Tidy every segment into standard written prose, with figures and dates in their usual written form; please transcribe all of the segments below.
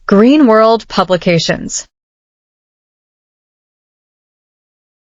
Green World Publications.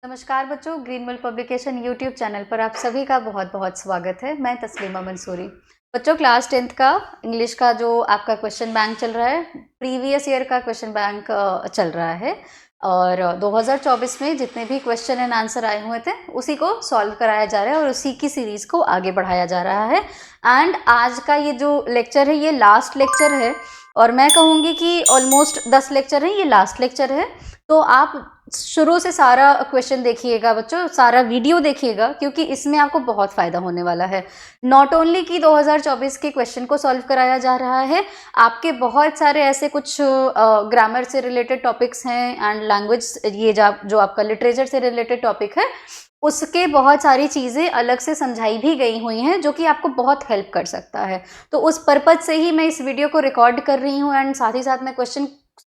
नमस्कार बच्चों, green world publication YouTube channel पर आप सभी का बहुत बहुत स्वागत है। मैं तस्लीमा मंसूरी। बच्चों, क्लास 10th का इंग्लिश का जो आपका क्वेश्चन बैंक चल रहा है, प्रीवियस ईयर का क्वेश्चन बैंक चल रहा है और 2024 में जितने भी क्वेश्चन एंड आंसर आए हुए थे उसी को सॉल्व कराया जा रहा है और उसी की सीरीज़ को आगे बढ़ाया जा रहा है। एंड आज का ये जो लेक्चर है ये लास्ट लेक्चर है और मैं कहूँगी कि ऑलमोस्ट 10 लेक्चर है, ये लास्ट लेक्चर है। तो आप शुरू से सारा क्वेश्चन देखिएगा बच्चों, सारा वीडियो देखिएगा, क्योंकि इसमें आपको बहुत फ़ायदा होने वाला है। नॉट ओनली कि 2024 के क्वेश्चन को सॉल्व कराया जा रहा है, आपके बहुत सारे ऐसे कुछ ग्रामर से रिलेटेड टॉपिक्स हैं एंड लैंग्वेज, ये जो आपका लिटरेचर से रिलेटेड टॉपिक है उसके बहुत सारी चीज़ें अलग से समझाई भी गई हुई हैं जो कि आपको बहुत हेल्प कर सकता है। तो उस पर्पज़ से ही मैं इस वीडियो को रिकॉर्ड कर रही हूँ एंड साथ ही साथ मैं क्वेश्चन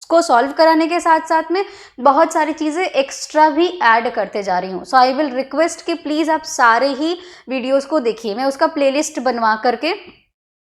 को सॉल्व कराने के साथ साथ में बहुत सारी चीज़ें एक्स्ट्रा भी ऐड करते जा रही हूँ। सो आई विल रिक्वेस्ट कि प्लीज़ आप सारे ही वीडियोस को देखिए। मैं उसका प्लेलिस्ट बनवा करके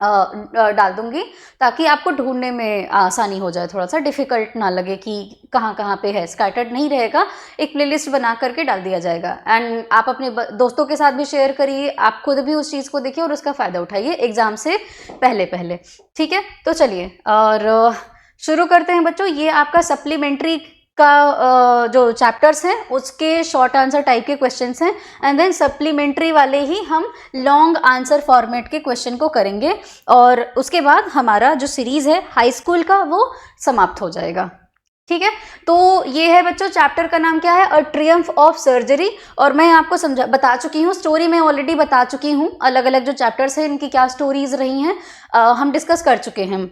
डाल दूंगी ताकि आपको ढूंढने में आसानी हो जाए, थोड़ा सा डिफ़िकल्ट ना लगे कि कहाँ कहाँ पे है, स्कैटर्ड नहीं रहेगा, एक प्लेलिस्ट बना करके डाल दिया जाएगा। एंड आप अपने दोस्तों के साथ भी शेयर करिए, आप खुद भी उस चीज़ को देखिए और उसका फ़ायदा उठाइए एग्ज़ाम से पहले। ठीक है, तो चलिए और शुरू करते हैं बच्चों। ये आपका सप्लीमेंट्री का जो चैप्टर्स हैं उसके शॉर्ट आंसर टाइप के क्वेश्चंस हैं एंड देन सप्लीमेंट्री वाले ही हम लॉन्ग आंसर फॉर्मेट के क्वेश्चन को करेंगे और उसके बाद हमारा जो सीरीज है हाई स्कूल का वो समाप्त हो जाएगा। ठीक है, तो ये है बच्चों, चैप्टर का नाम क्या है, अ ट्रियम्फ ऑफ सर्जरी। और मैं आपको बता चुकी हूँ, स्टोरी में ऑलरेडी बता चुकी हूँ, अलग अलग जो चैप्टर्स हैं इनकी क्या स्टोरीज रही हैं हम डिस्कस कर चुके हैं।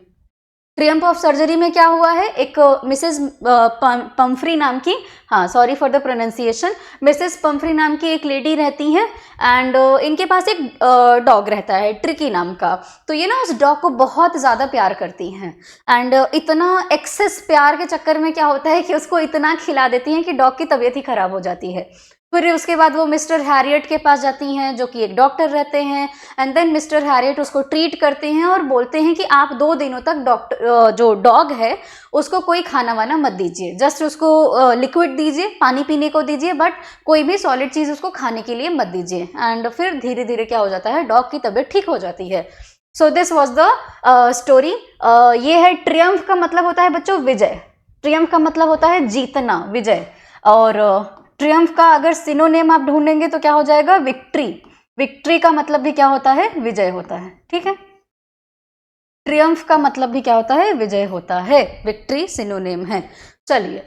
ट्रियम्फ ऑफ सर्जरी में क्या हुआ है, एक मिसेस पम्फ्री नाम की, हाँ sorry for the pronunciation, Mrs Pomfrey नाम की एक लेडी रहती हैं एंड इनके पास एक डॉग रहता है ट्रिकी नाम का। तो ये ना उस डॉग को बहुत ज़्यादा प्यार करती हैं एंड इतना एक्सेस प्यार के चक्कर में क्या होता है कि उसको इतना खिला देती हैं कि डॉग की तबीयत ही खराब हो जाती है। फिर उसके बाद वो मिस्टर हैरियट के पास जाती हैं जो कि एक डॉक्टर रहते हैं एंड देन मिस्टर हैरियट उसको ट्रीट करते हैं और बोलते हैं कि आप 2 दिनों तक जो डॉग है उसको कोई खाना वाना मत दीजिए, जस्ट उसको लिक्विड दीजिए, पानी पीने को दीजिए, बट कोई भी सॉलिड चीज़ उसको खाने के लिए मत दीजिए। एंड फिर धीरे धीरे क्या हो जाता है, डॉग की तबीयत ठीक हो जाती है। So this was the story. ये है ट्रियम्फ का मतलब होता है बच्चों विजय, ट्रियम्फ का मतलब होता है जीतना, विजय। और ट्रियम्फ का अगर सिनोनिम आप ढूंढेंगे तो क्या हो जाएगा, विक्ट्री। विक्ट्री का मतलब भी क्या होता है, विजय होता है। ठीक है, ट्रियम्फ का मतलब भी क्या होता है, विजय होता है, विक्ट्री सिनोनिम है। चलिए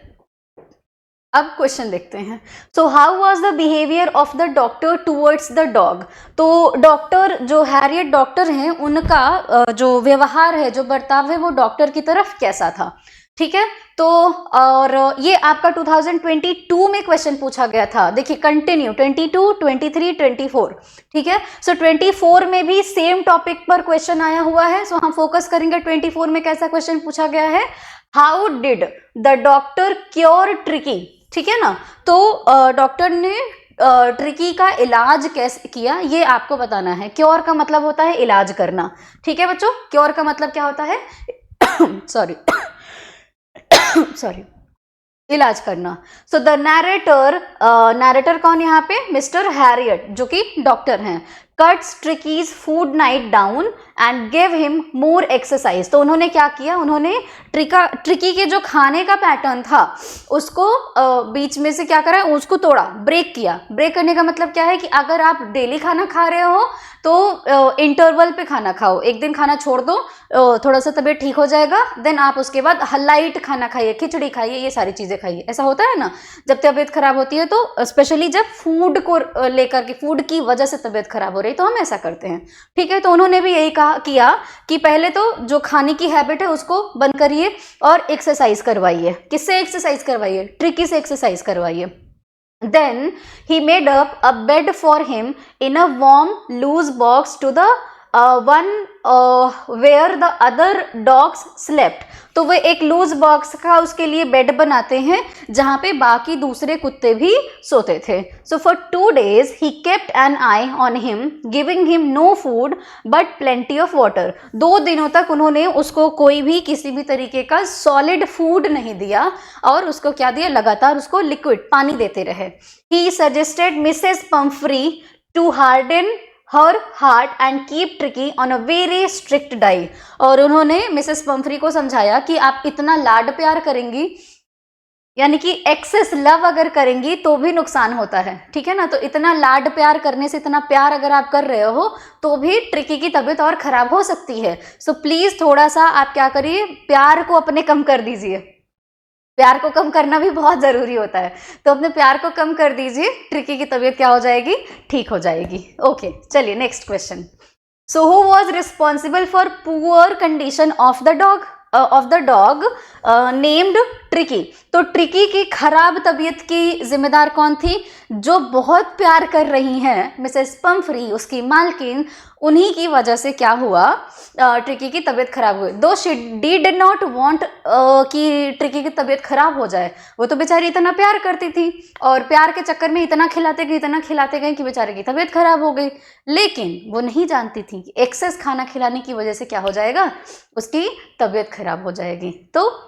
अब क्वेश्चन देखते हैं। So how was the behaviour of the doctor towards the dog. तो डॉक्टर जो हैरियट डॉक्टर हैं उनका जो व्यवहार है, जो बर्ताव है वो डॉक्टर की तरफ कैसा था। ठीक है, तो और ये आपका 2022 में क्वेश्चन पूछा गया था। देखिए कंटिन्यू 22, 23, 24। ठीक है, सो 24 में भी सेम टॉपिक पर क्वेश्चन आया हुआ है। सो हम फोकस करेंगे 24 में कैसा क्वेश्चन पूछा गया है, how did the doctor cure tricky. ठीक है ना, तो डॉक्टर ने ट्रिकी का इलाज कैसे किया ये आपको बताना है। क्योर का मतलब होता है इलाज करना। ठीक है बच्चों, क्योर का मतलब क्या होता है सॉरी इलाज करना। सो द नैरेटर कौन यहाँ पे, मिस्टर हैरियट जो कि डॉक्टर हैं, cuts ट्रिकीज food night down and give him more exercise. तो उन्होंने क्या किया, उन्होंने ट्रिकी के जो खाने का पैटर्न था उसको बीच में से क्या करा, उसको तोड़ा, ब्रेक किया। ब्रेक करने का मतलब क्या है कि अगर आप डेली खाना खा रहे हो तो इंटरवल पे खाना खाओ, एक दिन खाना छोड़ दो, थोड़ा सा तबीयत ठीक हो जाएगा, देन आप उसके बाद लाइट खाना खाइए, खिचड़ी खाइए, ये सारी चीज़ें खाइए। ऐसा होता है ना जब तबीयत खराब होती है, तो स्पेशली जब फूड को लेकर के, फूड की वजह से तबीयत खराब हो रही तो हम ऐसा करते हैं। ठीक है, तो उन्होंने भी यही किया कि पहले तो जो खाने की हैबिट है उसको बंद करिए और एक्सरसाइज करवाइए। किससे एक्सरसाइज करवाइए, ट्रिकी से एक्सरसाइज करवाइए। Then he made up a bed for him in a warm loose box to the one where the other dogs slept, तो वो एक लूज बॉक्स का उसके लिए बेड बनाते हैं जहाँ पे बाकी दूसरे कुत्ते भी सोते थे. So for 2 days he kept an eye on him giving him no food but plenty of water. 2 दिनों तक उन्होंने उसको कोई भी किसी भी तरीके का सॉलिड फूड नहीं दिया और उसको क्या दिया, लगातार उसको लिक्विड पानी देते रहे. He suggested Mrs Pumphrey to harden her heart and keep Tricki on a very strict diet. और उन्होंने मिसेस पंफ्री को समझाया कि आप इतना लाड प्यार करेंगी, यानी कि एक्सेस लव अगर करेंगी तो भी नुकसान होता है, ठीक है ना. तो इतना लाड प्यार करने से, इतना प्यार अगर आप कर रहे हो तो भी ट्रिकी की तबीयत और खराब हो सकती है. सो प्लीज थोड़ा सा आप क्या करिए, प्यार को अपने कम कर दीजिए. प्यार को कम करना भी बहुत जरूरी होता है, तो अपने प्यार को कम कर दीजिए, ट्रिकी की तबीयत क्या हो जाएगी, ठीक हो जाएगी. ओके, चलिए next question. So who was responsible for poor condition of the dog named tricky. तो ट्रिकी की खराब तबीयत की जिम्मेदार कौन थी, जो बहुत प्यार कर रही हैं मिसेस पंफ्री, उसकी मालकिन. उन्हीं की वजह से क्या हुआ, ट्रिकी की तबीयत खराब हुई. दो शी डिड नॉट वांट कि ट्रिकी की तबीयत खराब हो जाए. वो तो बेचारी इतना प्यार करती थी और प्यार के चक्कर में इतना खिलाते गए कि बेचारे की तबीयत खराब हो गई. लेकिन वो नहीं जानती थी कि एक्सेस खाना खिलाने की वजह से क्या हो जाएगा, उसकी तबीयत खराब हो जाएगी. तो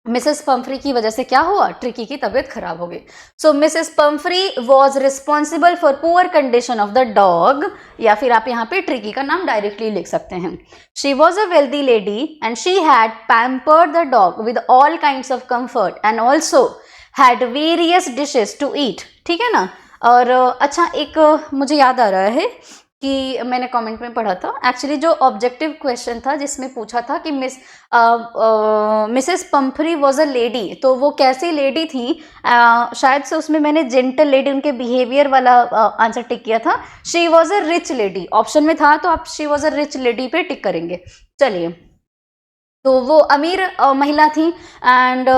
मिसेस पंफ्री की वजह से क्या हुआ, ट्रिकी की तबीयत खराब हो गई. So Mrs Pumphrey was responsible for poor condition of the dog, या फिर आप यहाँ पे ट्रिकी का नाम डायरेक्टली लिख सकते हैं. She was a wealthy lady and she had pampered the dog with all kinds of comfort and also had various dishes to eat. ठीक है ना. और अच्छा, एक मुझे याद आ रहा है कि मैंने कमेंट में पढ़ा था, एक्चुअली जो ऑब्जेक्टिव क्वेश्चन था जिसमें पूछा था कि Mrs Pumphrey was a lady, तो वो कैसी लेडी थी, शायद से उसमें मैंने जेंटल लेडी, उनके बिहेवियर वाला आंसर टिक किया था. She was a rich lady option में था, तो आप she was a rich lady पे टिक करेंगे. चलिए, तो वो अमीर महिला थी एंड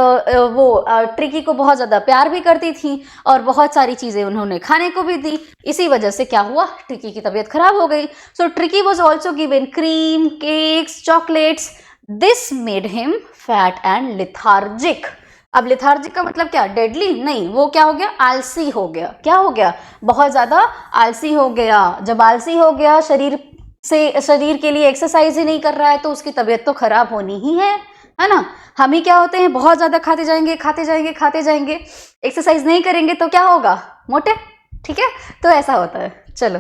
वो ट्रिकी को बहुत ज़्यादा प्यार भी करती थी और बहुत सारी चीज़ें उन्होंने खाने को भी दी. इसी वजह से क्या हुआ, ट्रिकी की तबीयत खराब हो गई. So Tricki was also given cream, cakes, chocolates. This made him fat and lethargic. अब लिथार्जिक का मतलब क्या, डेडली नहीं, वो क्या हो गया, आलसी हो गया. क्या हो गया, बहुत ज़्यादा आलसी हो गया. जब आलसी हो गया, शरीर के लिए एक्सरसाइज ही नहीं कर रहा है, तो उसकी तबीयत तो खराब होनी ही है ना. हम ही क्या होते हैं, बहुत ज्यादा खाते जाएंगे, एक्सरसाइज नहीं करेंगे तो क्या होगा, मोटे. ठीक है, तो ऐसा होता है. चलो,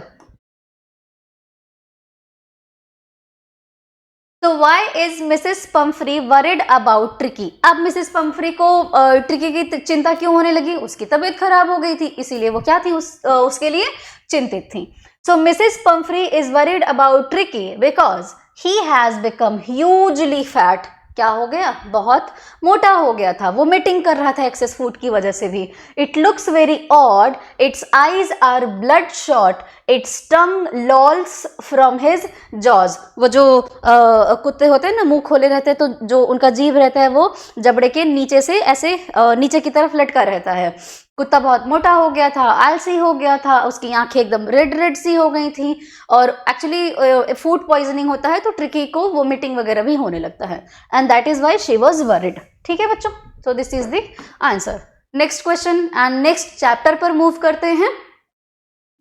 तो why is Mrs Pumphrey worried about Tricki. अब मिसेस पंफ्री को ट्रिकी की चिंता क्यों होने लगी, उसकी तबीयत खराब हो गई थी, इसीलिए वो क्या थी, उसके लिए चिंतित थी. So Mrs. Pumphrey is worried about Tricky because he has become hugely fat. क्या हो गया, बहुत मोटा हो गया था, वोमिटिंग कर रहा था एक्सेस फूड की वजह से भी. It looks very odd, its eyes are blood shot, its tongue lolls from his jaws. वो जो कुत्ते होते हैं ना, मुंह खोले रहते हैं, तो जो उनका जीभ रहता है वो जबड़े के नीचे से ऐसे नीचे की तरफ लटका रहता है. कुत्ता बहुत मोटा हो गया था, आलसी हो गया था, उसकी आंखें एकदम रेड सी हो गई थी. और एक्चुअली फूड पॉइजनिंग होता है तो ट्रिकी को वोमिटिंग वगैरह भी होने लगता है, and that is why she was worried. ठीक है बच्चों, सो this is the answer. Next question and next chapter पर मूव करते हैं.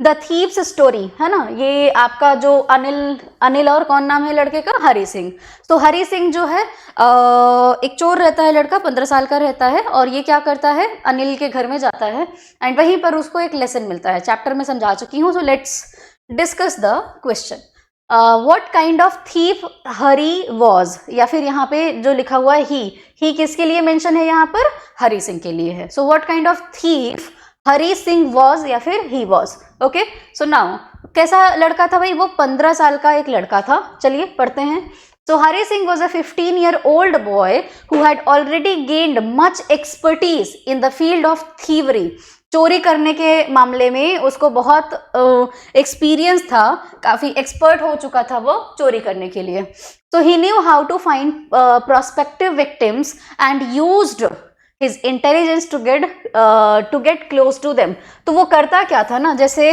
द थीव्स स्टोरी, है ना. ये आपका जो अनिल और कौन नाम है लड़के का, हरी सिंह. तो हरी सिंह जो है एक चोर रहता है, लड़का 15 साल का रहता है, और ये क्या करता है, अनिल के घर में जाता है एंड वहीं पर उसको एक लेसन मिलता है. चैप्टर में समझा चुकी हूँ, so let's discuss the question. What kind of thief Hari was, या फिर यहाँ पे जो लिखा हुआ है ही किसके लिए मेंशन है, यहाँ पर हरी सिंह के लिए है. So what kind of thief Hari Singh was या फिर he was. Okay, so now कैसा लड़का था भाई, वो 15 साल का एक लड़का था. चलिए पढ़ते हैं. So Hari Singh was a 15-year-old boy who had already gained much expertise in the field of thievery. चोरी करने के मामले में उसको बहुत एक्सपीरियंस था, काफी एक्सपर्ट हो चुका था वो चोरी करने के लिए. So he knew how to find prospective victims and used his intelligence to get close to them. तो वो करता क्या था ना, जैसे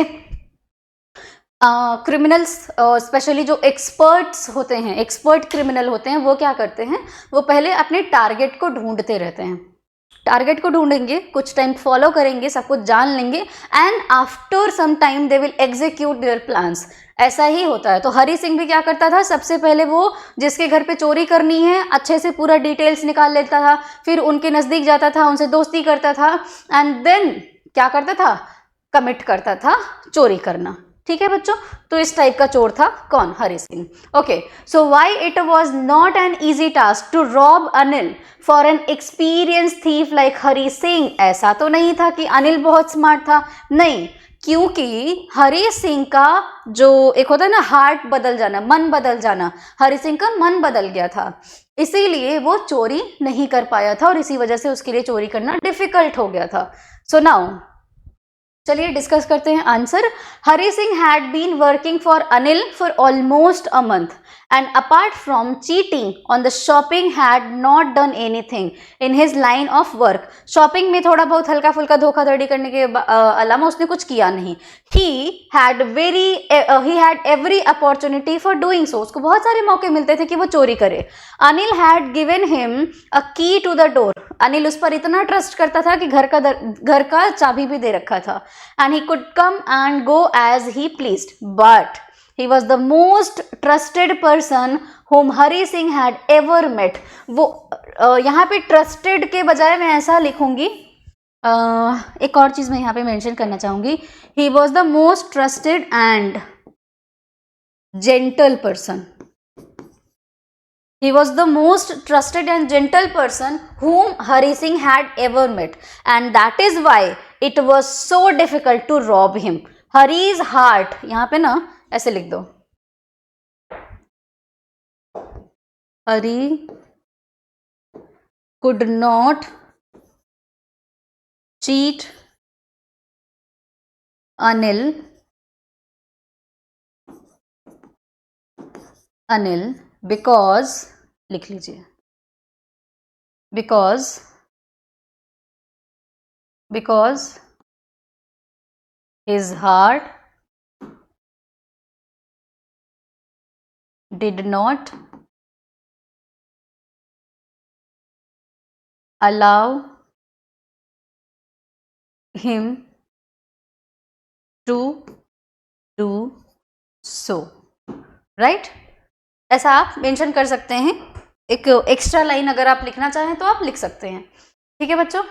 क्रिमिनल्स स्पेशली जो एक्सपर्ट्स होते हैं, एक्सपर्ट क्रिमिनल होते हैं, वो क्या करते हैं, वो पहले अपने टारगेट को ढूंढते रहते हैं। टारगेट को ढूंढेंगे, कुछ टाइम फॉलो करेंगे, सब कुछ जान लेंगे, and after some time they will execute their plans. ऐसा ही होता है। तो हरी सिंह भी क्या करता था, सबसे पहले वो जिसके घर पे चोरी करनी है अच्छे से पूरा डिटेल्स निकाल लेता था, फिर उनके नज़दीक जाता था, उनसे दोस्ती करता था, एंड देन क्या करता था, कमिट करता था चोरी करना। ठीक है बच्चों, तो इस टाइप का चोर था कौन, Hari Singh. Okay, so why it was not an easy task to rob Anil for an experience thief like Hari Singh. ऐसा तो नहीं था कि अनिल बहुत स्मार्ट था, नहीं, क्योंकि हरी सिंह का जो एक होता है ना हार्ट बदल जाना, मन बदल जाना, हरी सिंह का मन बदल गया था, इसीलिए वो चोरी नहीं कर पाया था और इसी वजह से उसके लिए चोरी करना डिफिकल्ट हो गया था। सो नाउ चलिए डिस्कस करते हैं answer. Hari Singh had been working for Anil for almost a month and apart from cheating on the shopping had not done anything in his line of work। shopping में थोड़ा बहुत हल्का फुल्का धोखाधड़ी करने के अलावा उसने कुछ किया नहीं। he had every opportunity for doing so। उसको बहुत सारे मौके मिलते थे कि वो चोरी करे। Anil had given him a key to the door। Anil उस पर इतना ट्रस्ट करता था कि घर का चाबी भी दे रखा था। and he could come and go as he pleased, but he was the most trusted person whom Hari Singh had ever met। वो यहाँ पे trusted के बजाय मैं ऐसा लिखूंगी, एक और चीज मैं यहाँ पे मेंशन करना चाहूंगी, he was the most trusted and gentle person। He was the most trusted and gentle person whom Hari Singh had ever met, and that is why it was so difficult to rob him। Hari's heart, यहाँ पे ना ऐसे लिख दो, हरी could not cheat Anil because, लिख लीजिए, because his heart did not allow him to do so। Right, ऐसा आप मेंशन कर सकते हैं। एक एक्स्ट्रा लाइन अगर आप लिखना चाहें तो आप लिख सकते हैं। ठीक है बच्चों,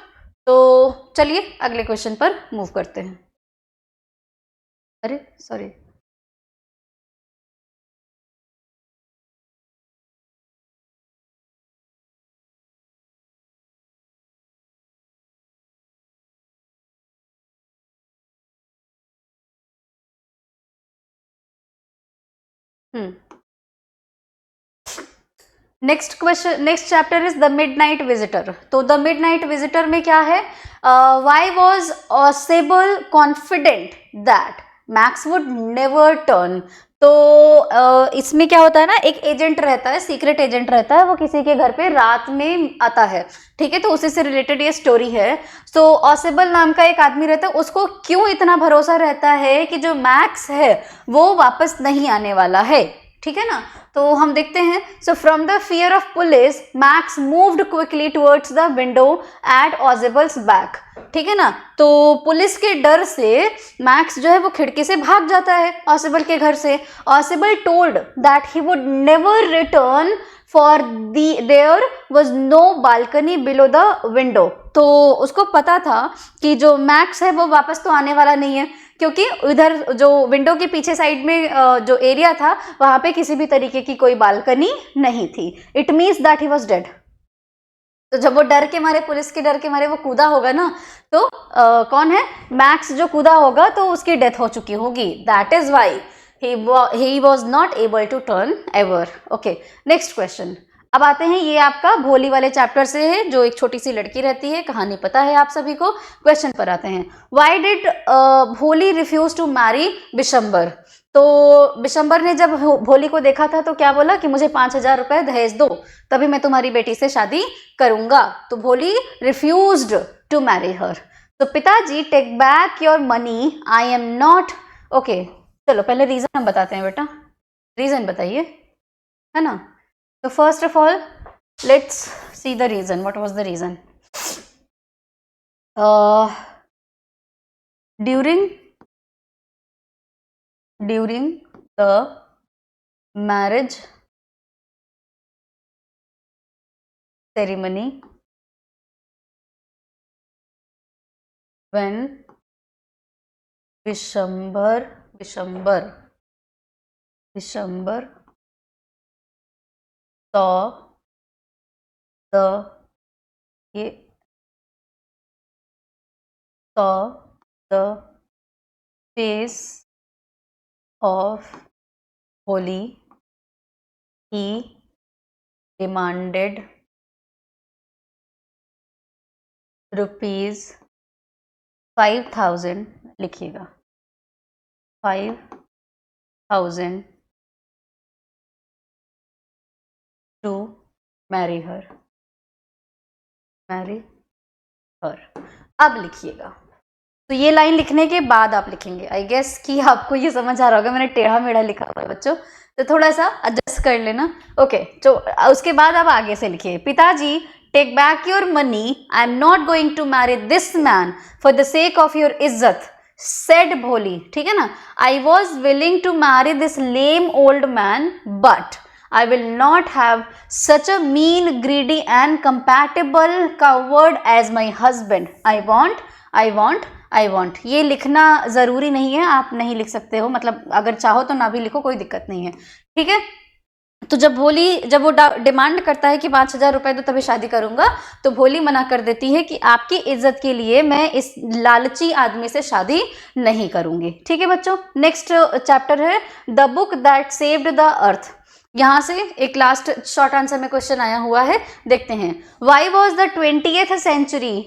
तो चलिए अगले क्वेश्चन पर मूव करते हैं। अरे sorry, next question, next chapter is the midnight visitor. तो द मिडनाइट विजिटर में क्या है, why was Ausable confident that max would never turn. तो इसमें क्या होता है ना, एक एजेंट रहता है, सीक्रेट एजेंट रहता है, वो किसी के घर पे रात में आता है। ठीक है, तो उसी से रिलेटेड ये स्टोरी है। सो ऑसेबल नाम का एक आदमी रहता है, उसको क्यों इतना भरोसा रहता है कि जो मैक्स है वो वापस नहीं आने वाला है। ठीक है ना, तो हम देखते हैं। So from the fear of police Max moved quickly towards the window at Ausable's back. ठीक है ना, तो पुलिस के डर से मैक्स जो है वो खिड़की से भाग जाता है ऑसेबल के घर से। Ausable told that he would never return for there was no balcony below the window. तो उसको पता था कि जो मैक्स है वो वापस तो आने वाला नहीं है, क्योंकि उधर जो विंडो के पीछे साइड में जो एरिया था वहां पे किसी भी तरीके की कोई बालकनी नहीं थी। It means that he was dead. तो जब वो डर के मारे, पुलिस के डर के मारे वो कूदा होगा ना, तो कौन है, मैक्स जो कूदा होगा तो उसकी डेथ हो चुकी होगी। That is why he was not able to turn ever। Okay, next question. अब आते हैं, ये आपका भोली वाले चैप्टर से है, जो एक छोटी सी लड़की रहती है, कहानी पता है आप सभी को। क्वेश्चन पर आते हैं, व्हाई डिड भोली रिफ्यूज टू मैरी बिशंबर। तो बिशंबर ने जब भोली को देखा था तो क्या बोला कि मुझे 5,000 रुपए दहेज दो, तभी मैं तुम्हारी बेटी से शादी करूंगा। तो भोली रिफ्यूज्ड टू मैरी हर। तो पिताजी take back your money, I am not, okay, चलो पहले रीजन हम बताते हैं बेटा, रीजन बताइए, है ना। तो first of all let's see the reason, what was the reason. During the marriage ceremony, when Vishambhar saw the face of Holi, he demanded ₹5,000, लिखिएगा 5,000 to marry her। अब लिखिएगा, तो ये लाइन लिखने के बाद आप लिखेंगे। आई गेस कि आपको ये समझ आ रहा होगा, मैंने टेढ़ा मेढ़ा लिखा हुआ है बच्चों, तो थोड़ा सा एडजस्ट कर लेना। ओके, तो उसके बाद आप आगे से लिखिए, पिताजी take back your money, I am not going to marry this man for the sake of your इज्जत, सेड भोली। ठीक है ना, I was willing to marry this lame old man but I will not have such a mean, greedy and compatible coward as my husband. I want. ये लिखना ज़रूरी नहीं है, आप नहीं लिख सकते हो, मतलब अगर चाहो तो ना भी लिखो, कोई दिक्कत नहीं है। ठीक है, तो जब वो डिमांड करता है कि 5,000 रुपए दो तभी शादी करूंगा, तो भोली मना कर देती है कि आपकी इज्जत के लिए मैं इस लालची आदमी से शादी नहीं करूंगी। ठीक है बच्चों, नेक्स्ट चैप्टर है the book that saved the earth. यहाँ से एक लास्ट शॉर्ट आंसर में क्वेश्चन आया हुआ है, देखते हैं। Why was the 20th century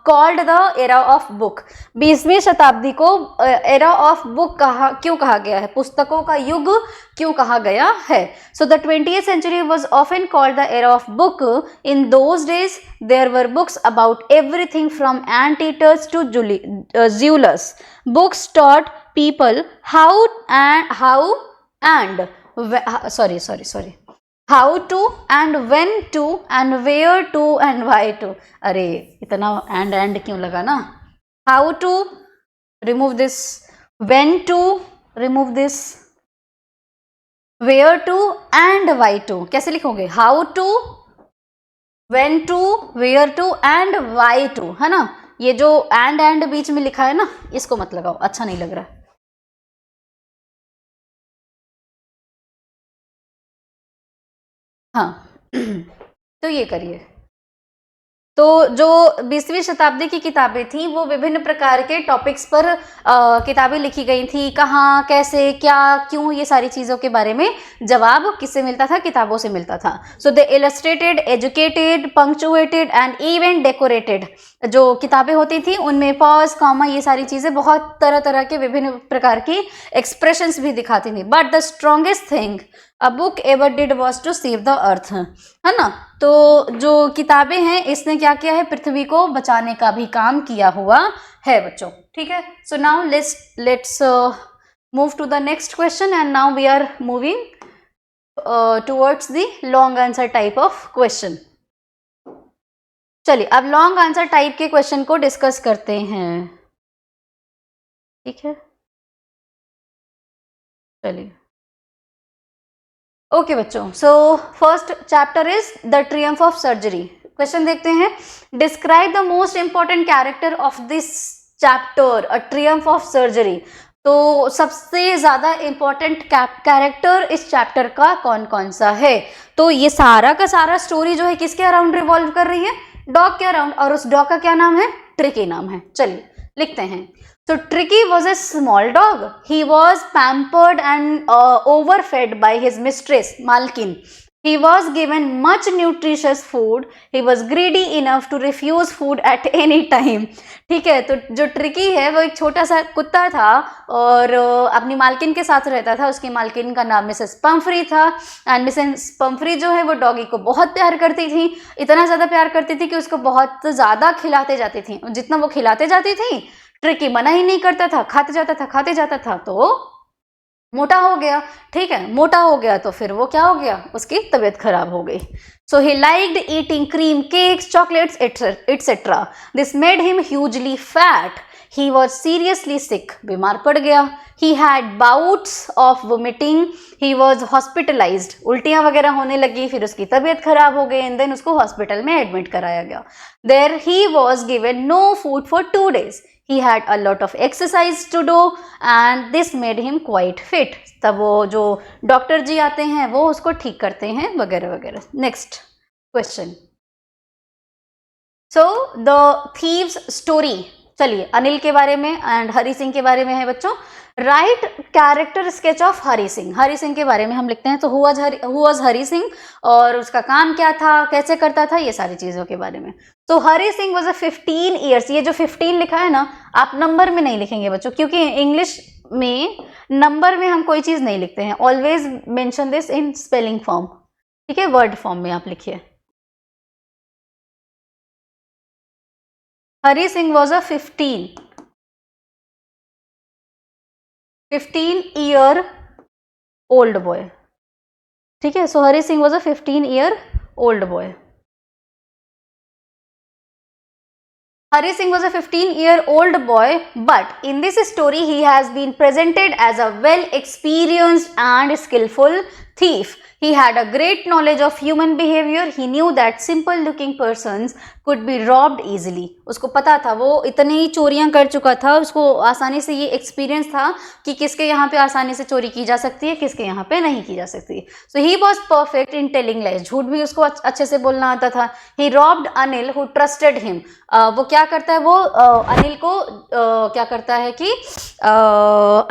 called the era of book? 20वीं शताब्दी को एरा ऑफ बुक क्यों कहा गया है, पुस्तकों का युग क्यों कहा गया है? So the 20th century was often called the era of book. In those days there were books about everything from anteaters to jewelers. Books taught people how to and when to and where to and why to। अरे इतना and क्यों लगा ना? How to remove this, when to remove this, where to and why to। कैसे लिखोगे? How to, when to, where to and why to, है ना। ये जो and बीच में लिखा है ना, इसको मत लगाओ, अच्छा नहीं लग रहा। हाँ तो ये करिए। तो जो 20वीं शताब्दी की किताबें थी वो विभिन्न प्रकार के टॉपिक्स पर किताबें लिखी गई थी, कहाँ, कैसे, क्या, क्यों, ये सारी चीज़ों के बारे में जवाब किससे मिलता था? किताबों से मिलता था। So they illustrated, educated, punctuated and even decorated. जो किताबें होती थी उनमें पॉज, कॉमा, ये सारी चीज़ें बहुत तरह तरह के विभिन्न प्रकार की एक्सप्रेशंस भी दिखाती थी। But the strongest thing a book ever did was to save the earth, है ना। तो जो किताबें हैं इसने क्या किया है? पृथ्वी को बचाने का भी काम किया हुआ है बच्चों। ठीक है, so now let's move to the next question and now we are moving towards the long answer type of question. चलिए अब लॉन्ग आंसर टाइप के क्वेश्चन को डिस्कस करते हैं। ठीक है, चलिए ओके बच्चों, so first chapter is the triumph of surgery. Question देखते हैं, describe the most important character of this chapter a triumph of surgery. तो सबसे ज्यादा इंपॉर्टेंट कैरेक्टर इस चैप्टर का कौन कौन सा है? तो ये सारा का सारा स्टोरी जो है किसके अराउंड रिवॉल्व कर रही है? डॉग के अराउंड, और उस डॉग का क्या नाम है? ट्रिकी नाम है। चलिए लिखते हैं। So Tricky was a small dog. He was pampered and overfed by his mistress, Malkin. He was given much nutritious food. He was greedy enough to refuse food at any time. ठीक है, तो जो tricky है वो एक छोटा सा कुत्ता था और अपनी मालकिन के साथ रहता था। उसकी मालकिन का नाम मिसेस पंफ्री था एंड मिसेस पंफ्री जो है वो डॉगी को बहुत प्यार करती थी। इतना ज़्यादा प्यार करती थी कि उसको बहुत ज़्यादा खिलाते जाती थी। जितना वो खिलाते जाती थी ट्रिकी मना ही नहीं करता था, खाते जाता था। तो मोटा हो गया, ठीक है, मोटा हो गया तो फिर वो क्या हो गया, उसकी तबीयत खराब हो गई. So he liked eating cream cakes, chocolates etcetera. This made him hugely fat. He was seriously sick, बीमार पड़ गया. He had bouts of vomiting. He was hospitalised, उल्टियां वगैरह होने लगी, फिर उसकी तबीयत खराब हो गई एंड देन उसको हॉस्पिटल में एडमिट कराया गया. There he was given no food for 2 days. He had a lot of exercise to do and this made him quite fit. तब वो जो डॉक्टर जी आते हैं वो उसको ठीक करते हैं वगैरह वगैरह. Next question. So the thieves story. चलिए अनिल के बारे में एंड हरी सिंह के बारे में है बच्चों. Right character sketch of Hari Singh. Hari Singh के बारे में हम लिखते हैं. तो हु वाज हरी सिंह और उसका काम क्या था, कैसे करता था, ये सारी चीजों के बारे में. तो हरी सिंह वाज अ 15 ईयर्स. ये जो 15 लिखा है ना, आप नंबर में नहीं लिखेंगे बच्चों, क्योंकि इंग्लिश में नंबर में हम कोई चीज नहीं लिखते हैं. Always mention this in spelling form, ठीक है, वर्ड फॉर्म में आप लिखिए. Hari Singh was a 15-year old boy. ठीक है, so Hari Singh was a 15-year old boy. Hari Singh was a 15-year-old boy, but in this story he has been presented as a well-experienced and skillful thief. He had a great knowledge of human behavior. He knew that simple-looking persons could be robbed easily. उसको पता था, वो इतनी चोरियां कर चुका था, उसको आसानी से ये एक्सपीरियंस था कि किसके यहाँ पे आसानी से चोरी की जा सकती है, किसके यहाँ पे नहीं की जा सकती. So he was perfect in telling lies. झूठ भी उसको अच्छे से बोलना आता था. He robbed Anil who trusted him. वो क्या करता है, वो अनिल को क्या करता है कि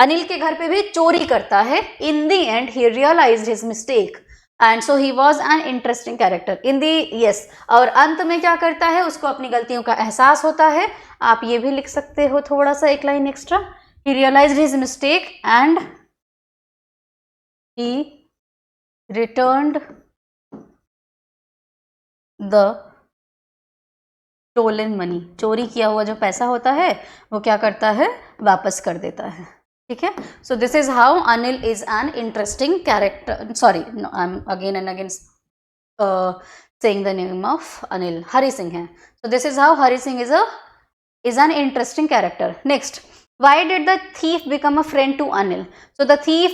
अनिल के घर पे भी चोरी करता है. In the end he realised his mistake and so he was an interesting character in the. Yes, और अंत में क्या करता है, उसको अपनी गलतियों का एहसास होता है. आप ये भी लिख सकते हो थोड़ा सा, एक line extra. He realised his mistake and he returned the stolen money. चोरी किया हुआ जो पैसा होता है वो क्या करता है, वापस कर देता है. ठीक है, so this is how Anil is an interesting character. Sorry, I am again and again saying the name of Anil. Hari Singh है. So this is how Hari Singh is an interesting character. Next, why did the thief become a friend to Anil? So the thief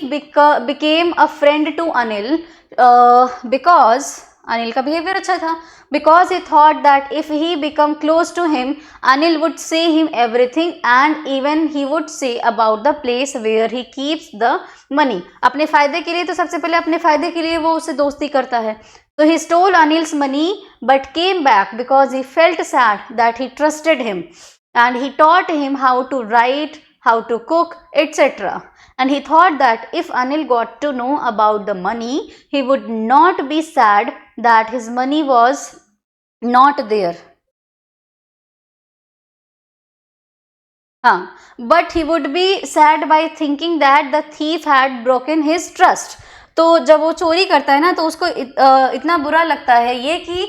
became a friend to Anil because Anil का behavior अच्छा था. Because he thought that if he become close to him, Anil would say him everything and even he would say about the place where he keeps the money. अपने फायदे के लिए, तो सबसे पहले अपने फायदे के लिए वो उससे दोस्ती करता है. So he stole Anil's money but came back because he felt sad that he trusted him. And he taught him how to write, how to cook, etc. And he thought that if Anil got to know about the money, he would not be sad that his money was not there. But he would be sad by thinking that the thief had broken his trust. तो जब वो चोरी करता है ना, तो उसको इतना बुरा लगता है ये कि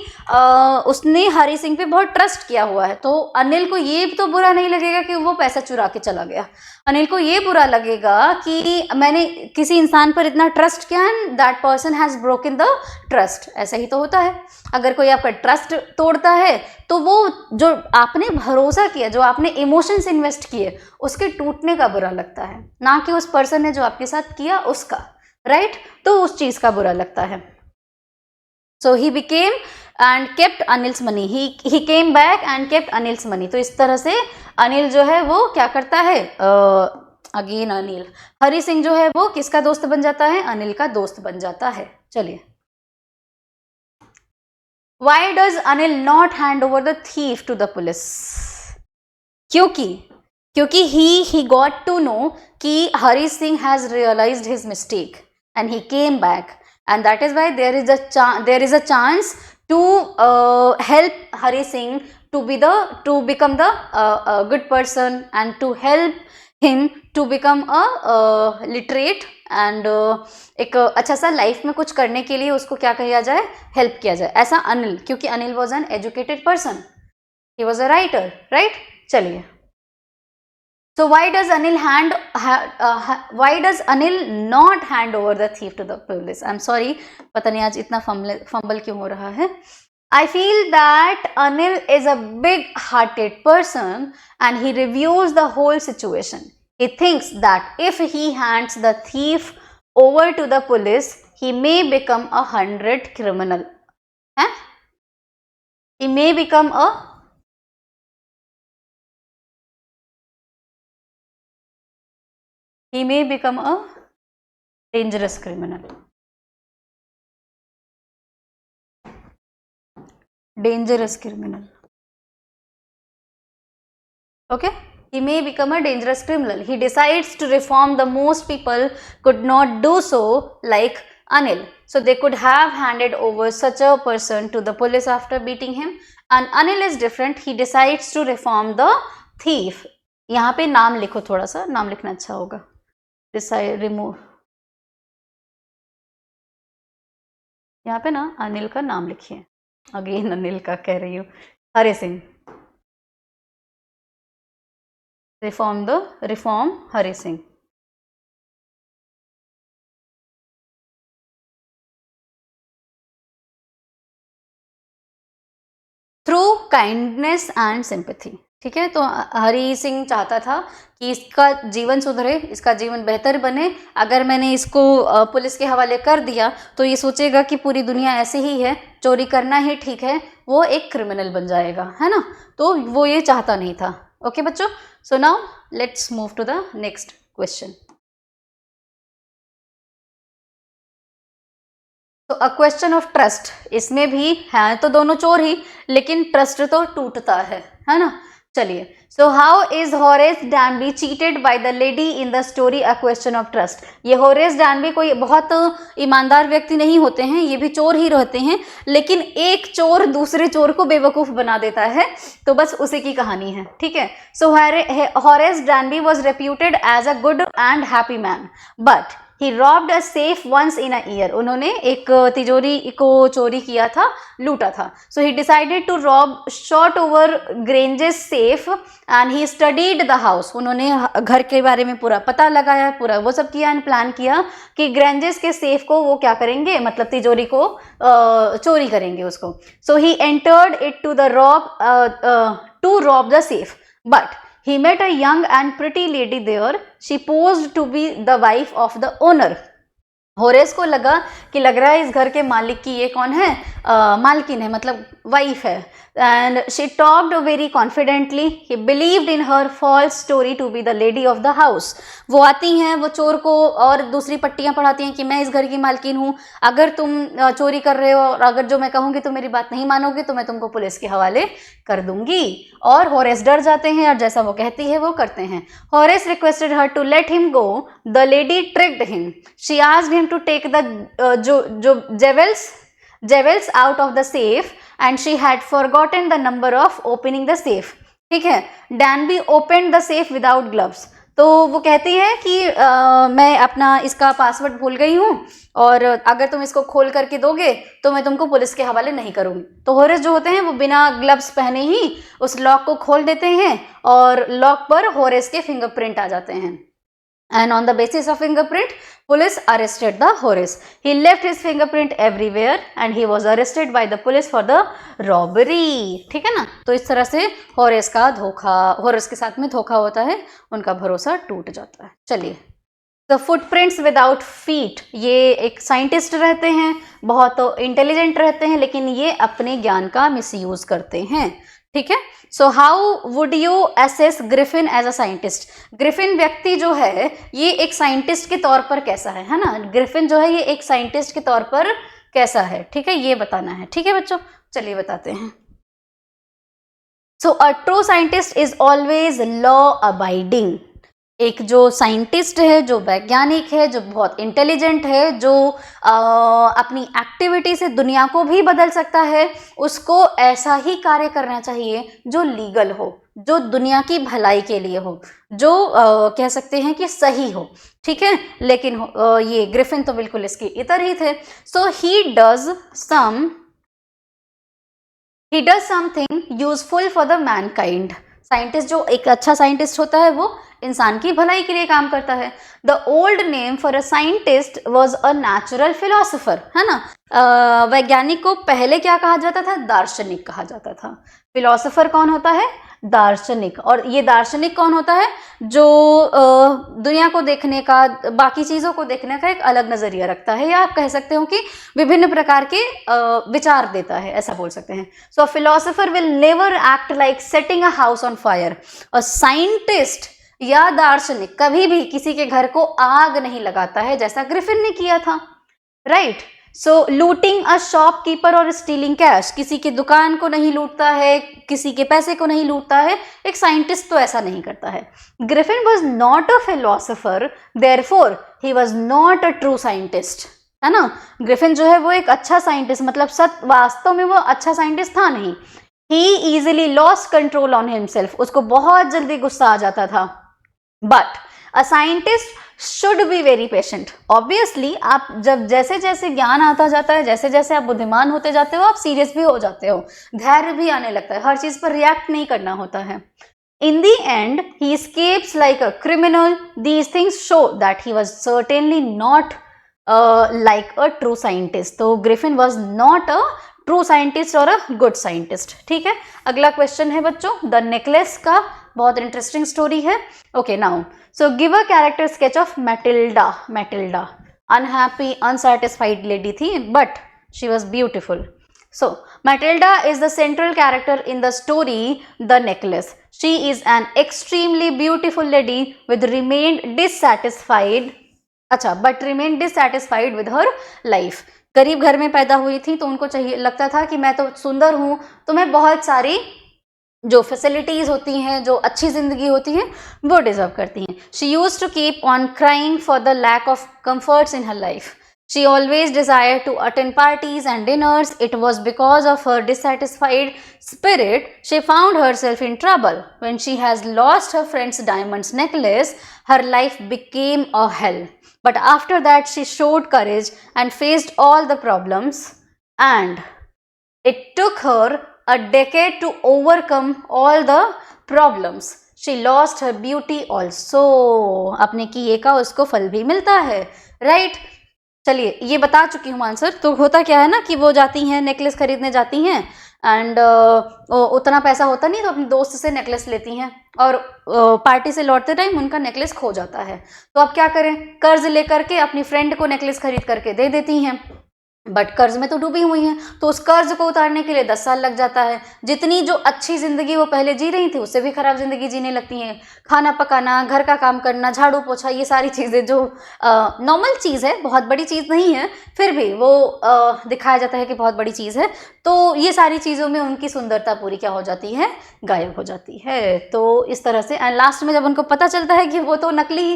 उसने हरी सिंह पे बहुत ट्रस्ट किया हुआ है. तो अनिल को ये तो बुरा नहीं लगेगा कि वो पैसा चुरा के चला गया. अनिल को ये बुरा लगेगा कि मैंने किसी इंसान पर इतना ट्रस्ट किया and that person has broken the trust. ऐसा ही तो होता है, अगर कोई आपका ट्रस्ट तोड़ता है तो वो जो आपने भरोसा किया, जो आपने इमोशंस इन्वेस्ट किए, उसके टूटने का बुरा लगता है, ना कि उस पर्सन ने जो आपके साथ किया उसका. राइट, तो उस चीज का बुरा लगता है. So he became and kept Anil's money. He came back and kept Anil's money. तो इस तरह से अनिल जो है वो क्या करता है, अगेन अनिल, हरी सिंह जो है वो किसका दोस्त बन जाता है, अनिल का दोस्त बन जाता है. चलिए, why does Anil not hand over the thief to the police? क्योंकि he got to know कि Hari Singh has realized his mistake and he came back, and that is why there is a chance to help Hari Singh to become the good person and to help him to become a literate and एक अच्छा सा life में कुछ करने के लिए उसको क्या किया जाए, हेल्प किया जाए. ऐसा अनिल, क्योंकि Anil was an educated person, he was a writer. Right, चलिए So why does Anil why does Anil not hand over the thief to the police? I'm sorry, पता नहीं आज इतना फंबल क्यों हो रहा है. I feel that Anil is a big-hearted person and he reviews the whole situation. He thinks that if he hands the thief over to the police, he may become 100 criminal. Huh? He may become a dangerous criminal. Dangerous criminal. Okay? He may become a dangerous criminal. He decides to reform. The most people could not do so, like Anil. So they could have handed over such a person to the police after beating him. And Anil is different. He decides to reform the thief. यहाँ पे नाम लिखो, थोड़ा सा नाम लिखना अच्छा होगा. Decide remove. यहाँ पे ना अनिल का नाम लिखिए. अगेन अनिल का कह रही हूँ. हरे Singh. reform Hare Singh. Through kindness and sympathy. ठीक है, तो हरि सिंह चाहता था कि इसका जीवन सुधरे, इसका जीवन बेहतर बने. अगर मैंने इसको पुलिस के हवाले कर दिया तो ये सोचेगा कि पूरी दुनिया ऐसे ही है, चोरी करना ही ठीक है, वो एक क्रिमिनल बन जाएगा, है ना. तो वो ये चाहता नहीं था. ओके बच्चों, so now let's move to the next question. तो अ क्वेश्चन ऑफ ट्रस्ट. इसमें भी है तो दोनों चोर ही, लेकिन ट्रस्ट तो टूटता है ना. चलिए, so how is Horace डैनबी cheated by the lady in the story a question of trust. ये हॉरेस डैनबी कोई बहुत ईमानदार व्यक्ति नहीं होते हैं, ये भी चोर ही रहते हैं, लेकिन एक चोर दूसरे चोर को बेवकूफ बना देता है. तो बस उसी की कहानी है. ठीक है, so Horace Danby was reputed as a good and happy man, but he robbed a safe once in a year. उन्होंने एक तिजोरी को चोरी किया था, लूटा था. So he decided to rob shot over Grange's safe and he studied the house. उन्होंने घर के बारे में पूरा पता लगाया, पूरा वो सब किया एंड प्लान किया कि ग्रेंजेस के सेफ को वो क्या करेंगे, मतलब तिजोरी को चोरी करेंगे उसको. So he entered it to rob the safe, but he met a young and pretty lady there. She posed to be the wife of the owner. Horace को लगा कि लग रहा है इस घर के मालिक की ये कौन है, मालकिन है, मतलब वाइफ है. And she talked very confidently. He believed in her false story to be the lady of the house. वो आती हैं, वो चोर को और दूसरी पट्टियां पढ़ाती हैं कि मैं इस घर की मालकिन हूँ, अगर तुम चोरी कर रहे हो और अगर जो मैं कहूँगी तो मेरी बात नहीं मानोगे तो मैं तुमको पुलिस के हवाले कर दूंगी. और होरेस डर जाते हैं और जैसा वो कहती है वो करते हैं. Horace requested her to let him go. The lady tricked him. She asked him to take the jewels out of the safe and she had forgotten the number of opening the safe. ठीक है, Danby opened the safe without gloves. तो वो कहती है कि मैं अपना इसका पासवर्ड भूल गई हूँ और अगर तुम इसको खोल करके दोगे तो मैं तुमको पुलिस के हवाले नहीं करूँगी. तो होरेस जो होते हैं वो बिना ग्लव्स पहने ही उस लॉक को खोल देते हैं और लॉक पर होरेस के फिंगरप्रिंट आ जाते हैं. And on the basis of fingerprint, police arrested the Horace. He left his fingerprint everywhere and he was arrested by the police for the robbery. ठीक है ना. तो इस तरह से होरेस के साथ में धोखा होता है, उनका भरोसा टूट जाता है. चलिए, The footprints without feet. ये एक साइंटिस्ट रहते हैं, बहुत इंटेलिजेंट रहते हैं, लेकिन ये अपने ज्ञान का मिसयूज करते हैं. ठीक है, so how would you assess Griffin as a scientist. Griffin व्यक्ति जो है ये एक साइंटिस्ट के तौर पर कैसा है ना. ग्रिफिन जो है ये एक साइंटिस्ट के तौर पर कैसा है, ठीक है, ये बताना है. ठीक है बच्चों, चलिए बताते हैं. So a true scientist is always law abiding. एक जो साइंटिस्ट है, जो वैज्ञानिक है, जो बहुत इंटेलिजेंट है, जो अपनी एक्टिविटी से दुनिया को भी बदल सकता है, उसको ऐसा ही कार्य करना चाहिए जो लीगल हो, जो दुनिया की भलाई के लिए हो, जो कह सकते हैं कि सही हो. ठीक है, लेकिन ये ग्रिफिन तो बिल्कुल इसके इतर ही थे. So he does something useful for the mankind. Scientist जो एक अच्छा साइंटिस्ट होता है वो इंसान की भलाई के लिए काम करता है। The old name for a scientist was a natural philosopher, है ना। वैज्ञानिक को पहले क्या कहा जाता था? दार्शनिक कहा जाता था। फिलोसोफर कौन होता है? दार्शनिक। और ये दार्शनिक कौन होता है? जो दुनिया को देखने का, बाकी चीजों को देखने का एक अलग नजरिया रखता है, या आप कह सकते हो कि विभिन्न प्रकार के विचार देता है, ऐसा बोल सकते हैं। So philosopher will never act like setting a house on fire. A scientist या दार्शनिक कभी भी किसी के घर को आग नहीं लगाता है, जैसा ग्रिफिन ने किया था, right. So looting a shopkeeper और स्टीलिंग कैश, किसी की दुकान को नहीं लूटता है, किसी के पैसे को नहीं लूटता है, एक साइंटिस्ट तो ऐसा नहीं करता है। Griffin was not a philosopher, therefore he was not a true scientist, है ना। ग्रिफिन जो है वो एक अच्छा साइंटिस्ट, मतलब वास्तव में वो अच्छा साइंटिस्ट था नहीं। He easily lost control on himself, उसको बहुत जल्दी गुस्सा आ जाता था। But a scientist should be very patient. Obviously आप जब जैसे जैसे ज्ञान आता जाता है, जैसे जैसे आप बुद्धिमान होते जाते हो, आप सीरियस भी हो जाते हो, धैर्य भी आने लगता है, हर चीज पर रिएक्ट नहीं करना होता है। In the end, he escapes like a criminal. These things show that he was certainly not like a true scientist. तो Griffin was not a true scientist or a good scientist. ठीक है, अगला question है बच्चों, the necklace का बहुत interesting story है। Okay, now so give a character sketch of Matilda. Matilda unhappy unsatisfied lady थी, but she was beautiful. So, Matilda is the central character in the story The Necklace. She is an extremely beautiful lady with remained dissatisfied, but remained dissatisfied with her life. गरीब घर में पैदा हुई थी, तो उनको चाहिए, लगता था कि मैं तो सुंदर हूँ, तो मैं बहुत सारी जो फैसिलिटीज होती हैं, जो अच्छी जिंदगी होती है, वो डिजर्व करती हैं. She used to keep on crying for the lack of comforts in her life. She always desired to attend parties and dinners. It was because of her dissatisfied spirit she found herself in trouble. When she has lost her friend's diamond necklace, her life became a hell. But after that, she showed courage and faced all the problems. And it took her a decade to overcome all the problems. She lost her beauty also. अपने किए का उसको फल भी मिलता है, right? चलिए, ये बता चुकी हूँ आंसर. तो होता क्या है ना कि वो जाती हैं, नेकलेस खरीदने जाती हैं, एंड उतना पैसा होता नहीं, तो अपने दोस्त से नेकलेस लेती हैं, और पार्टी से लौटते टाइम उनका नेकलेस खो जाता है. तो अब क्या करें? कर्ज लेकर के अपनी फ्रेंड को नेकलेस खरीद करके दे देती हैं, बट कर्ज में तो डूबी हुई हैं, तो उस कर्ज को उतारने के लिए 10 साल लग जाता है. जितनी जो अच्छी जिंदगी वो पहले जी रही थी, उससे भी खराब जिंदगी जीने लगती हैं. खाना पकाना, घर का काम करना, झाड़ू पोछा, ये सारी चीज़ें जो नॉर्मल चीज़ है, बहुत बड़ी चीज़ नहीं है, फिर भी वो दिखाया जाता है कि बहुत बड़ी चीज़ है. तो ये सारी चीज़ों में उनकी सुंदरता पूरी क्या हो जाती है? गायब हो जाती है. तो इस तरह से, एंड लास्ट में जब उनको पता चलता है कि वो तो नकली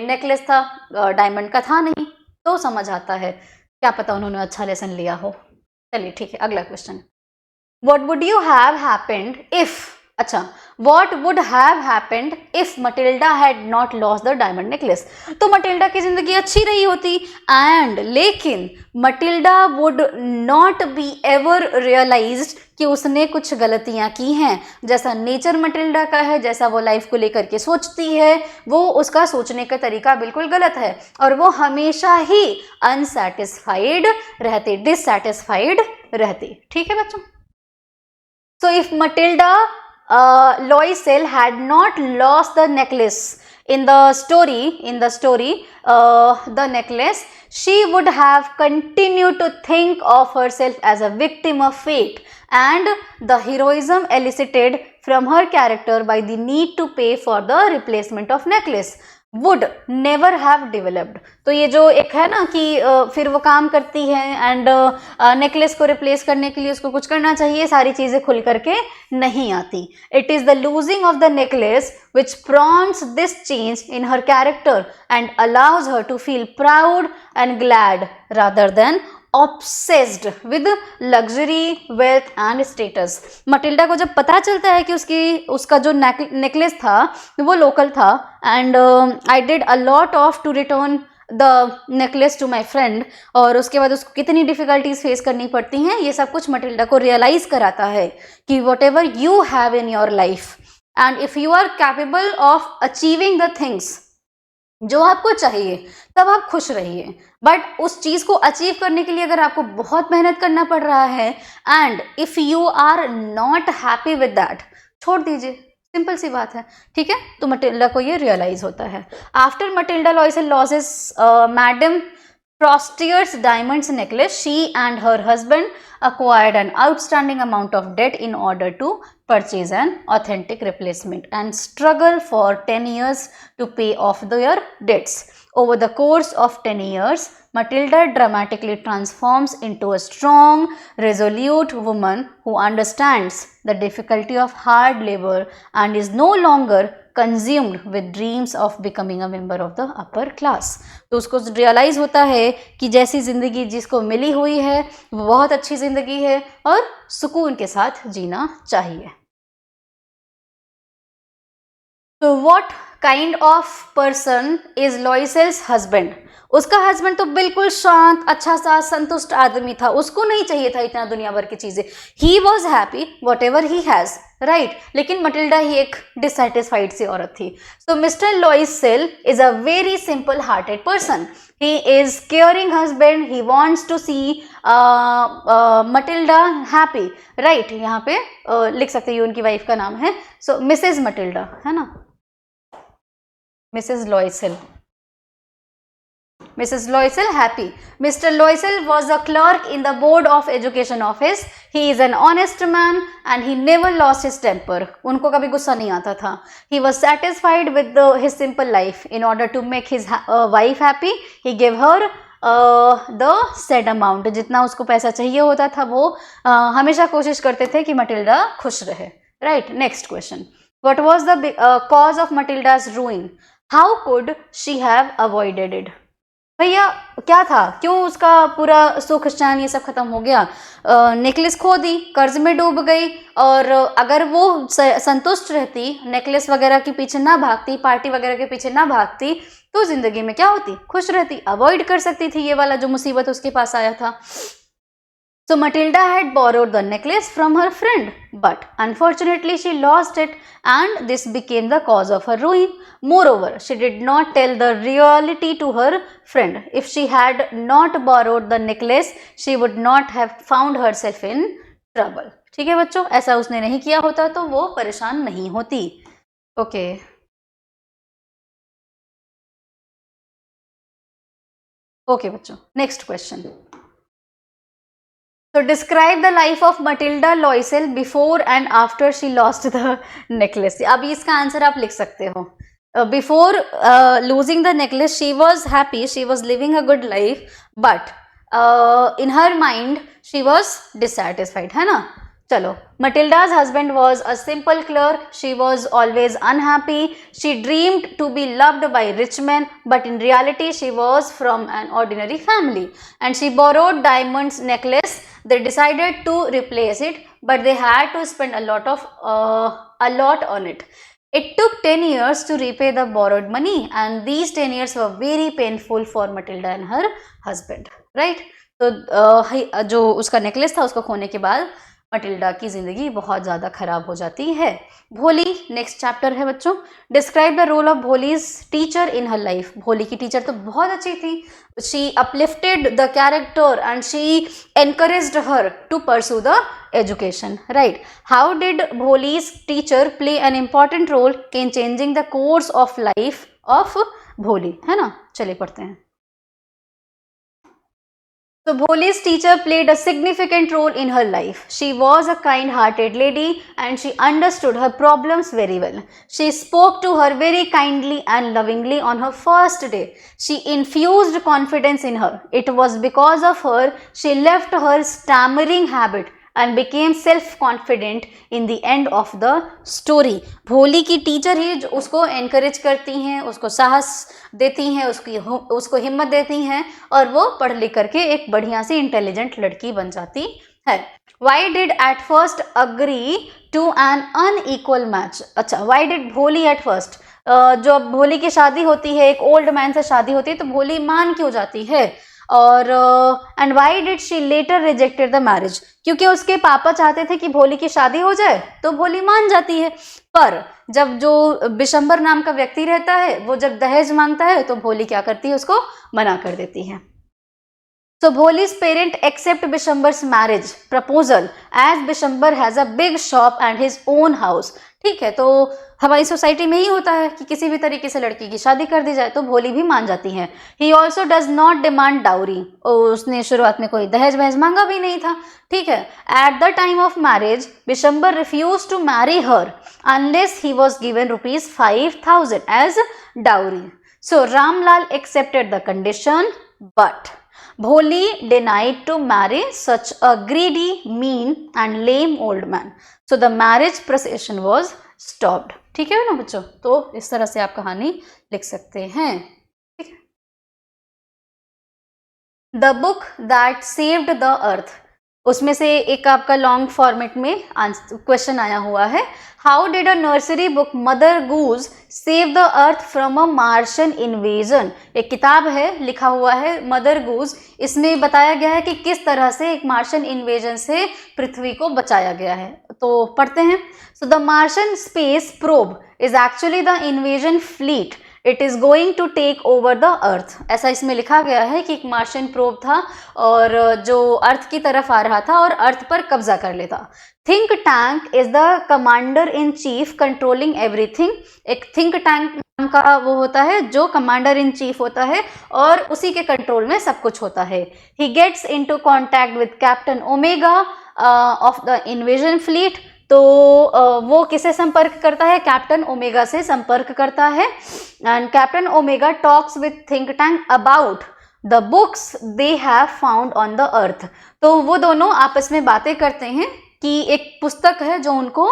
नेकलेस था, डायमंड का था नहीं, तो समझ आता है, क्या पता उन्होंने अच्छा लेसन लिया हो. चलिए ठीक है, अगला question. What would you have happened if, what would have happened if Matilda had not lost the diamond necklace? तो मटिल्डा की जिंदगी अच्छी रही होती, एंड लेकिन Matilda would not be ever realized कि उसने कुछ गलतियां की हैं. जैसा नेचर मटिल्डा का है, जैसा वो लाइफ को लेकर के सोचती है, वो उसका सोचने का तरीका बिल्कुल गलत है, और वो हमेशा ही अनसेटिस्फाइड रहती, डिससेटिस्फाइड रहती. ठीक है बच्चों. So if Matilda Loisel had not lost the necklace in the story, the necklace, she would have continued to think of herself as a victim of fate, and the heroism elicited from her character by the need to pay for the replacement of necklace would never have developed. तो ये जो एक है ना कि फिर वो काम करती है, एंड नेकलेस को रिप्लेस करने के लिए उसको कुछ करना चाहिए, सारी चीजें खुल करके नहीं आती. It is the losing of the necklace which prompts this change in her character and allows her to feel proud and glad rather than obsessed with luxury, wealth and status. Matilda को जब पता चलता है कि उसका जो necklace था वो लोकल था, and I did a lot of to return the necklace to my friend, और उसके बाद उसको कितनी डिफिकल्टीज फेस करनी पड़ती हैं, ये सब कुछ मटिल्डा को रियलाइज कराता है कि whatever you have in your life and if you are capable of achieving the things जो आपको चाहिए तब आप खुश रहिए, बट उस चीज को अचीव करने के लिए अगर आपको बहुत मेहनत करना पड़ रहा है and if you are not happy with that, छोड़ दीजिए, सिंपल सी बात है, ठीक है। तो मटिल्डा को ये रियलाइज होता है। After Matilda Loisel loses madam Frostier's diamonds necklace, she and her husband acquired an outstanding amount of debt in order to purchase an authentic replacement and struggle for 10 years to pay off their debts. Over the course of 10 years, Matilda dramatically transforms into a strong, resolute woman who understands the difficulty of hard labor and is no longer consumed with dreams of becoming a member of the upper class. तो उसको realise होता है कि जैसी जिंदगी जिसको मिली हुई है वो बहुत अच्छी जिंदगी है और सुकून के साथ जीना चाहिए। तो what kind of person is Loisel's husband? उसका हस्बैंड तो बिल्कुल शांत, अच्छा सा, संतुष्ट आदमी था, उसको नहीं चाहिए था इतना दुनिया भर की चीजें। He was happy whatever he has, right. लेकिन मटिल्डा ही एक डिससेटिस्फाइड सी औरत थी। So mister Loisel is a very simple hearted person. He is caring husband, he wants to see Matilda happy, right. यहाँ पे लिख सकते हैं, उनकी वाइफ का नाम है सो मिसेज मटिल्डा, है ना, Mrs. Loisel. Mrs. Loisel happy. Mr. Loisel was a clerk in the Board of Education office. He is an honest man and he never lost his temper. उनको कभी गुस्सा नहीं आता था. He was satisfied with his simple life. In order to make his wife happy, he gave her the said amount. जितना उसको पैसा चाहिए होता था वो हमेशा कोशिश करते थे कि मटिल्डा खुश रहे, right? Next question. What was the cause of Matilda's ruin? How could she have avoided it? भैया क्या था, क्यों उसका पूरा सुख चैन ये सब खत्म हो गया? नेकलेस खो दी, कर्ज में डूब गई, और अगर वो संतुष्ट रहती, नेकलेस वगैरह के पीछे ना भागती, पार्टी वगैरह के पीछे ना भागती, तो जिंदगी में क्या होती, खुश रहती, अवॉइड कर सकती थी ये वाला जो मुसीबत उसके पास आया था। So Matilda had borrowed the necklace from her friend, but unfortunately she lost it and this became the cause of her ruin. Moreover, she did not tell the reality to her friend. If she had not borrowed the necklace, she would not have found herself in trouble. ठीक है बच्चों, ऐसा उसने नहीं किया होता तो वो परेशान नहीं होती। ओके ओके बच्चों, next question. So describe the life of Matilda Loisel before and after she lost the necklace. अभी इसका आंसर आप लिख सकते हो। Before losing the necklace, she was happy, she was living a good life, but in her mind she was dissatisfied, है ना। चलो, Matilda's husband was a simple clerk. She was always unhappy. She dreamed to be loved by rich men, but in reality she was from an ordinary family. And she borrowed diamonds necklace. They decided to replace it, but they had to spend a lot on it. It took 10 years to repay the borrowed money, and these 10 years were very painful for Matilda and her husband, right? तो जो उसका necklace था उसको खोने के बाद Matilda की जिंदगी बहुत ज़्यादा खराब हो जाती है। भोली नेक्स्ट चैप्टर है बच्चों। Describe the role of Bholi's teacher in her life. Bholi की टीचर तो बहुत अच्छी थी। She uplifted the character and she encouraged her to pursue the education, right. How did Bholi's teacher play an important role in changing the course of life of Bholi, है ना। चलिए पढ़ते हैं। So Bholi's teacher played a significant role in her life. She was a kind-hearted lady and she understood her problems very well. She spoke to her very kindly and lovingly on her first day. She infused confidence in her. It was because of her she left her stammering habit and became self-confident in the end of the story. भोली की teacher ही जो उसको encourage करती हैं, उसको साहस देती हैं, उसको हिम्मत देती हैं और वो पढ़ लिख करके एक बढ़िया सी इंटेलिजेंट लड़की बन जाती है। Why did at first agree to an unequal match? अच्छा, why did भोली at first? जब भोली की शादी होती है, एक ओल्ड मैन से शादी होती है, तो भोली मान क्यों जाती है? और and why did she later rejected the marriage, क्योंकि उसके पापा चाहते थे कि भोली की शादी हो जाए तो भोली मान जाती है, पर जब जो बिशंबर नाम का व्यक्ति रहता है वो जब दहेज मांगता है तो भोली क्या करती है, उसको मना कर देती है। So Bholi's parent accept Bishambar's marriage proposal as Bishambar has a big shop and his own house। ठीक है, तो हमारी सोसाइटी में ही होता है कि किसी भी तरीके से लड़की की शादी कर दी जाए तो भोली भी मान जाती है। He also does not demand dowry, उसने शुरुआत में कोई दहेज वहेज मांगा भी नहीं था। ठीक है, at the time of marriage Bishambar refused to marry her unless he was given rupees 5,000 as dowry। So Ramlal accepted the condition, but Bholi denied to marry such a greedy, mean and lame old man. So the marriage procession was stopped। ठीक है ना बच्चों, तो इस तरह से आप कहानी लिख सकते हैं। ठीक है, the book that saved the अर्थ, उसमें से एक आपका लॉन्ग फॉर्मेट में क्वेश्चन आया हुआ है। How did a nursery book mother goose save the earth from a Martian invasion. एक किताब है, लिखा हुआ है मदर गूज, इसमें बताया गया है कि किस तरह से एक मार्शियन इन्वेजन से पृथ्वी को बचाया गया है। तो पढ़ते हैं। So the Martian space probe is actually the invasion fleet, it is going to take over the earth. ऐसा इसमें लिखा गया है कि एक मार्शियन प्रोब था और जो अर्थ की तरफ आ रहा था और अर्थ पर कब्जा कर लेता। Think tank is the commander in chief controlling everything. एक थिंक टैंक नाम का वो होता है जो कमांडर इन चीफ होता है और उसी के कंट्रोल में सब कुछ होता है। He gets into contact with Captain Omega of the invasion fleet. तो वो किसे संपर्क करता है, कैप्टन ओमेगा से संपर्क करता है। And captain omega talks with think tank about the books they have found on the earth. तो वो दोनों आपस में बातें करते हैं कि एक पुस्तक है जो उनको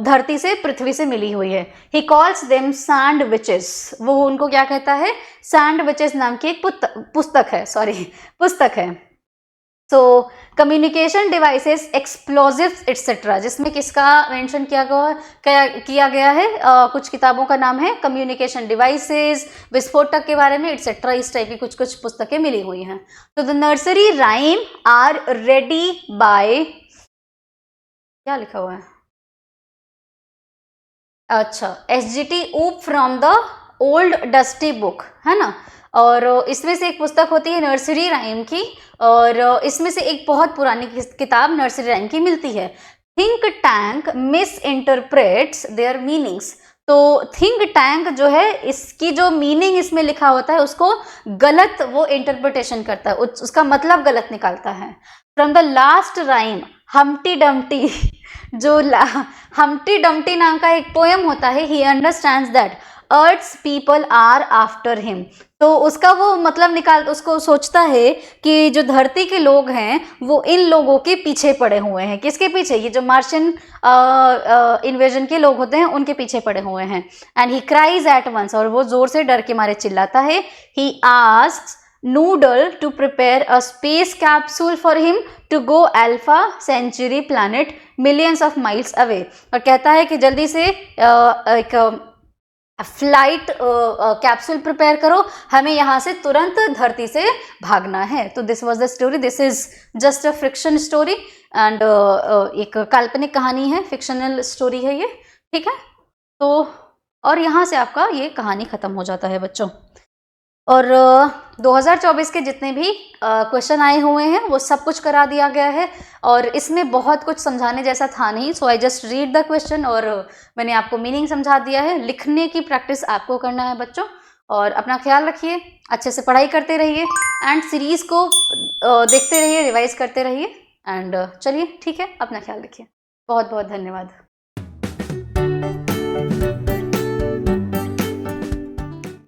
धरती से, पृथ्वी से मिली हुई है। He calls them sand witches, वो उनको क्या कहता है, सैंड विचेस नाम की एक पुस्तक है। So communication devices, explosives etcetera, जिसमें किसका मेंशन किया गया है, कुछ किताबों का नाम है कम्युनिकेशन डिवाइसेस, विस्फोटक के बारे में एटसेट्रा, इस टाइप की कुछ कुछ पुस्तकें मिली हुई हैं। तो the nursery rhyme are ready by, क्या लिखा हुआ है, अच्छा, SGT Oop from the old dusty book, है ना। और इसमें से एक पुस्तक होती है नर्सरी राइम की, और इसमें से एक बहुत पुरानी किताब नर्सरी राइम की मिलती है। Think tank miss interprets there meanings. तो थिंक टैंक जो है, इसकी जो मीनिंग इसमें लिखा होता है उसको गलत वो इंटरप्रिटेशन करता है, उसका मतलब गलत निकालता है। From the last rhyme Humpty Dumpty, जो हम्टी डम्टी नाम का एक पोएम होता है, he understands that earth people are after him. तो उसका वो मतलब उसको सोचता है कि जो धरती के लोग हैं वो इन लोगों के पीछे पड़े हुए हैं। किसके पीछे, ये जो मार्शियन इन्वेजन के लोग होते हैं उनके पीछे पड़े हुए हैं। And he cries at once, और वो जोर से डर के मारे चिल्लाता है। He asks Noodle to prepare a space capsule for him to go Alpha Centauri planet millions of miles away, और कहता है कि जल्दी से एक फ्लाइट कैप्सूल प्रिपेयर करो, हमें यहाँ से तुरंत धरती से भागना है। तो this was the story, this is just a fiction story and एक काल्पनिक कहानी है, फिक्शनल स्टोरी है ये। ठीक है, तो और यहाँ से आपका ये कहानी खत्म हो जाता है बच्चों। और 2024 के जितने भी क्वेश्चन आए हुए हैं वो सब कुछ करा दिया गया है, और इसमें बहुत कुछ समझाने जैसा था नहीं। So I just read the question और मैंने आपको मीनिंग समझा दिया है। लिखने की प्रैक्टिस आपको करना है बच्चों, और अपना ख्याल रखिए, अच्छे से पढ़ाई करते रहिए एंड सीरीज़ को देखते रहिए, रिवाइज करते रहिए। एंड चलिए ठीक है, अपना ख्याल रखिए। बहुत बहुत धन्यवाद।